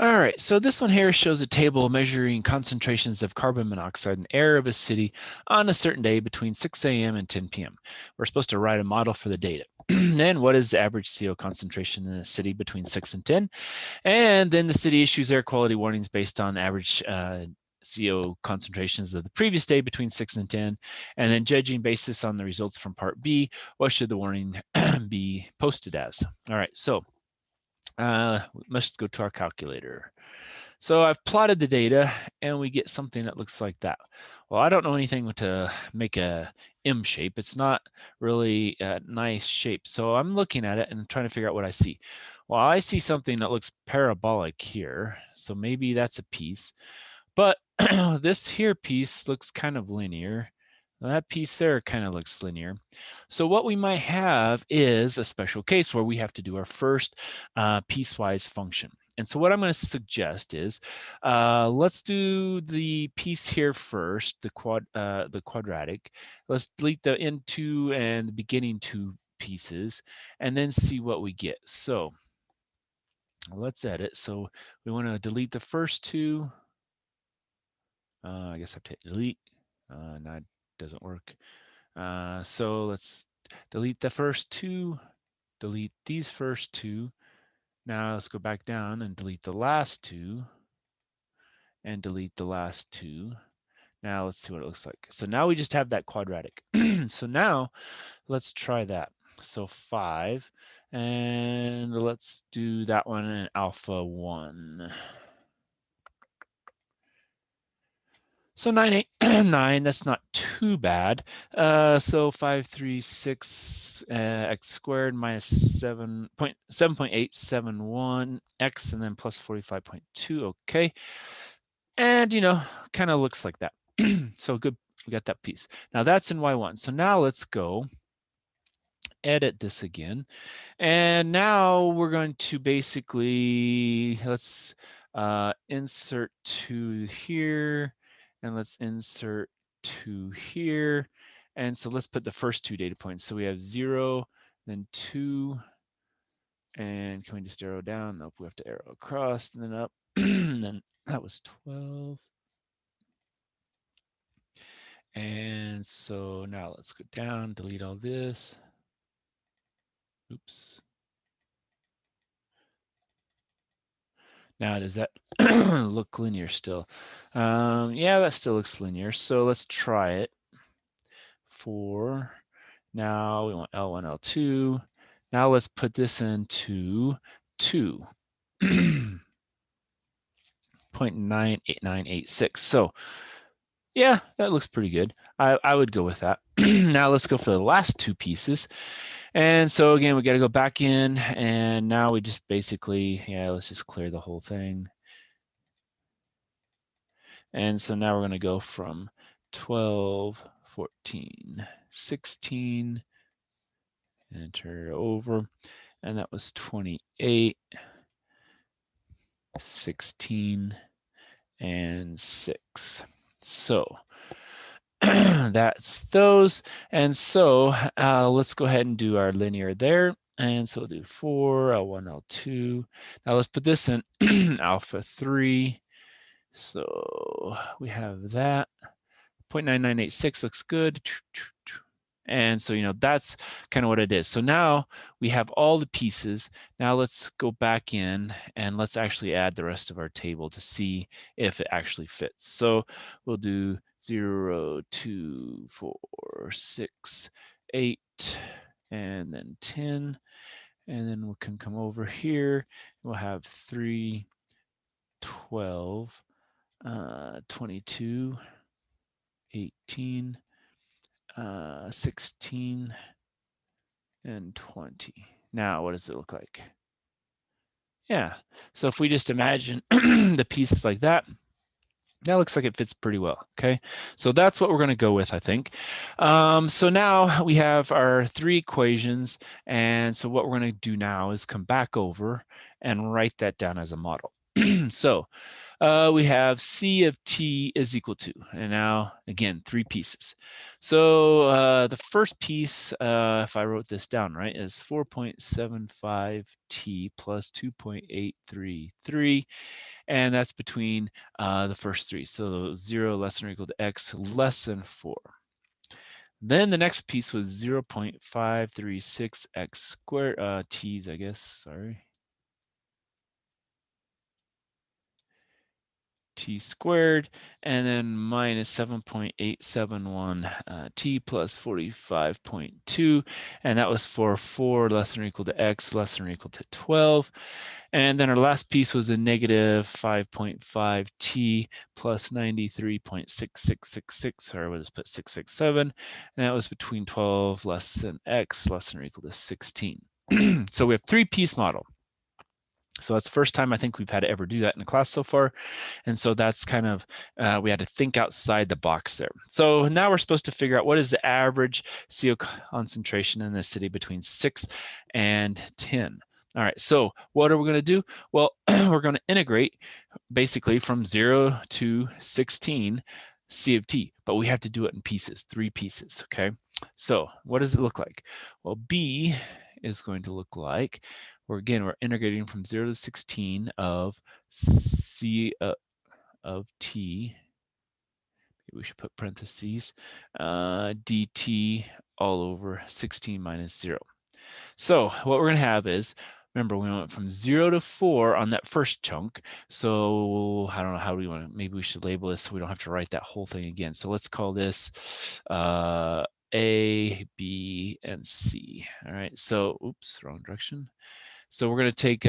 All right, so this one here shows a table measuring concentrations of carbon monoxide in air of a city on a certain day between 6 a.m. and 10 p.m. We're supposed to write a model for the data. Then what is the average CO concentration in a city between 6 and 10? And then the city issues air quality warnings based on average CO concentrations of the previous day between 6 and 10. And then judging basis on the results from part B, what should the warning be posted as? All right, so let's go to our calculator. So I've plotted the data and we get something that looks like that. Well, I don't know anything to make a M shape. It's not really a nice shape. So I'm looking at it and trying to figure out what I see. Well, I see something that looks parabolic here. So maybe that's a piece. But this here piece looks kind of linear. That piece there kind of looks linear. So what we might have is a special case where we have to do our first piecewise function. And so what I'm going to suggest is, let's do the piece here first, the quadratic. Let's delete the end two and the beginning two pieces, and then see what we get. So let's edit. So we want to delete the first two. I guess I have to delete. No, it doesn't work. So let's delete the first two, delete these first two. Now let's go back down and delete the last two and delete the last two. Now let's see what it looks like. So now we just have that quadratic. So now let's try that. So 5, and let's do that one in alpha 1. So 9, 8, 9, that's not too bad. So 5, 3, 6, x squared minus 7.871 x, and then plus 45.2, okay. And, kind of looks like that. So good, we got that piece. Now that's in Y1. So now let's go edit this again. And now we're going to basically, let's insert 2 here, and let's insert 2 here. And so let's put the first two data points. So we have 0, then 2, and can we just arrow down? Nope, we have to arrow across and then up. And then that was 12. And so now let's go down, delete all this. Oops. Now, does that look linear still? Yeah, that still looks linear. So let's try it. 4. Now we want L1, L2. Now let's put this into 2. 0.98986. So yeah, that looks pretty good. I would go with that. Now let's go for the last two pieces. And so again, we got to go back in, and now we just basically, let's just clear the whole thing. And so now we're going to go from 12, 14, 16, enter over, and that was 28, 16, and 6. So that's those. And so let's go ahead and do our linear there. And so we'll do 4, L1, L2. Now let's put this in alpha 3. So we have that. 0.9986 looks good. And so, that's kind of what it is. So now we have all the pieces. Now let's go back in and let's actually add the rest of our table to see if it actually fits. So we'll do 0, 2, 4, 6, 8, and then 10. And then we can come over here. We'll have 3, 12, 22, 18, 16, and 20. Now, what does it look like? Yeah, so if we just imagine the pieces like that, that looks like it fits pretty well, okay? So that's what we're going to go with, I think. So now we have our 3 equations, and so what we're going to do now is come back over and write that down as a model. So we have C of t is equal to, and now again, 3 pieces. So the first piece, if I wrote this down right, is 4.75 t plus 2.833, and that's between the first 3. So 0 less than or equal to x less than 4. Then the next piece was 0.536 x squared, t's, I guess, sorry. T squared, and then minus 7.871 t plus 45.2, and that was for 4 less than or equal to x less than or equal to 12. And then our last piece was a negative 5.5 t plus 93.6666, or we'll just put 667, and that was between 12 less than x less than or equal to 16. So we have 3-piece model. So that's the first time I think we've had to ever do that in a class so far. And so that's kind of, we had to think outside the box there. So now we're supposed to figure out what is the average CO concentration in the city between 6 and 10. All right, so what are we going to do? Well, we're going to integrate basically from 0 to 16 C of t, but we have to do it in pieces, 3 pieces, okay? So what does it look like? Well, B is going to look like, we're integrating from 0 to 16 of C of t. Maybe we should put parentheses, dt all over 16 minus 0. So what we're going to have is, remember, we went from 0 to 4 on that first chunk. So I don't know, how do we want to, maybe we should label this so we don't have to write that whole thing again. So let's call this A, B, and C. All right, so, oops, wrong direction. So we're going to take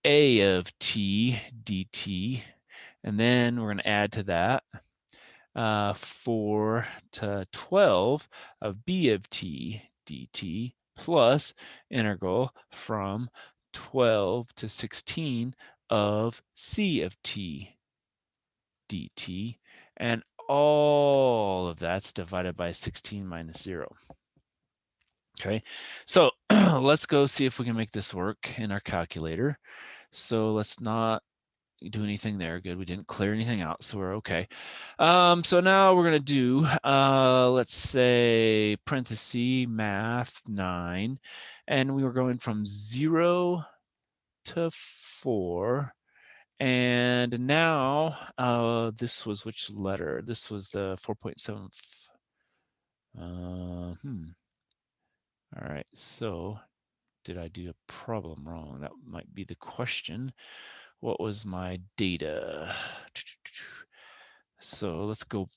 A of t dt, and then we're going to add to that 4 to 12 of B of t dt plus integral from 12 to 16 of C of t dt, and all of that's divided by 16 minus 0. Okay, so let's go see if we can make this work in our calculator. So let's not do anything there. Good, we didn't clear anything out, so we're okay. So now we're gonna do, let's say parenthesis math 9, and we were going from 0 to 4. And now this was which letter? This was the 4.7. All right, so did I do a problem wrong? That might be the question. What was my data? So let's go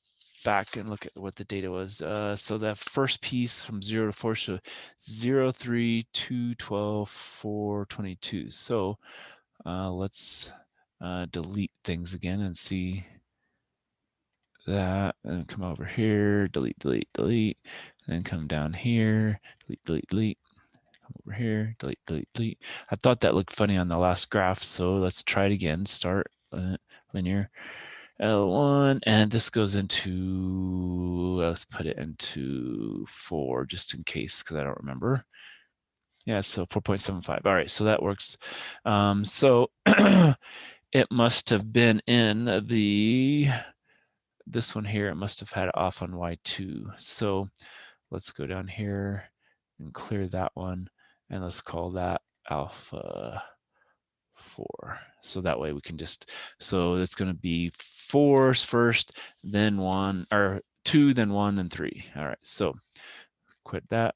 back and look at what the data was. So that first piece from 0 to 4, so 0, 3, 2, 12, 4, 22. So let's delete things again and see that, and come over here, delete, delete, delete, and then come down here, delete, delete, delete, come over here, delete, delete, delete. I thought that looked funny on the last graph, so let's try it again. Start linear L1, and this goes into, let's put it into 4 just in case, because I don't remember. Yeah, so 4.75. All right, so that works. So it must have been in this one here, it must have had it off on Y2. So let's go down here and clear that one, and let's call that alpha 4. So that way we can just, so it's going to be 4 first, then 1, or 2, then 1, then 3. All right, so quit that.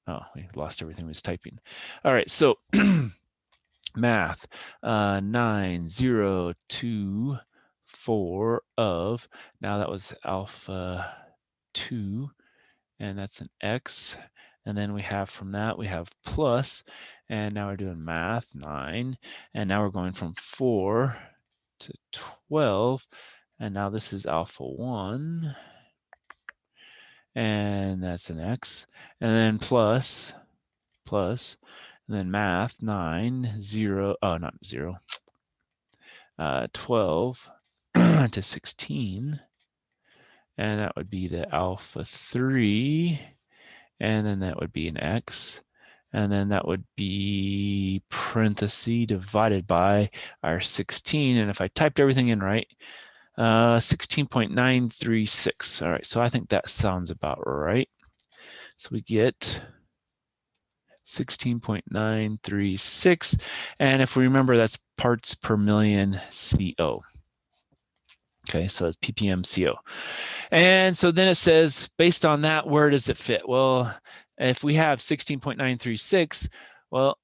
Oh, we lost everything we was typing. All right, so math 9, 0, 2, 4 of, now that was alpha 2, and that's an x, and then we have from that we have plus, and now we're doing math 9, and now we're going from 4 to 12, and now this is alpha 1, and that's an x, and then plus, and then math 9, 0, oh, not 0, 12 to 16, and that would be the alpha 3, and then that would be an x, And then that would be parenthesis divided by our 16. And if I typed everything in right, 16.936. All right, so I think that sounds about right. So we get 16.936. And if we remember, that's parts per million CO. Okay, so it's ppm CO. And so then it says, based on that, where does it fit? Well, if we have 16.936, well,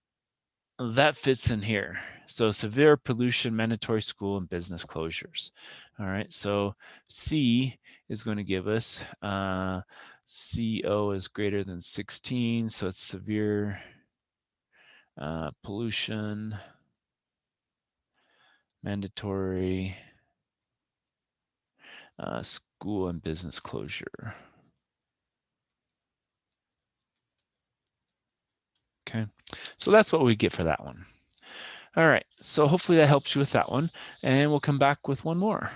that fits in here. So severe pollution, mandatory school, and business closures. All right, so C is going to give us CO is greater than 16, so it's severe pollution, mandatory school and business closure. Okay, so that's what we get for that one. All right, so hopefully that helps you with that one, and we'll come back with one more.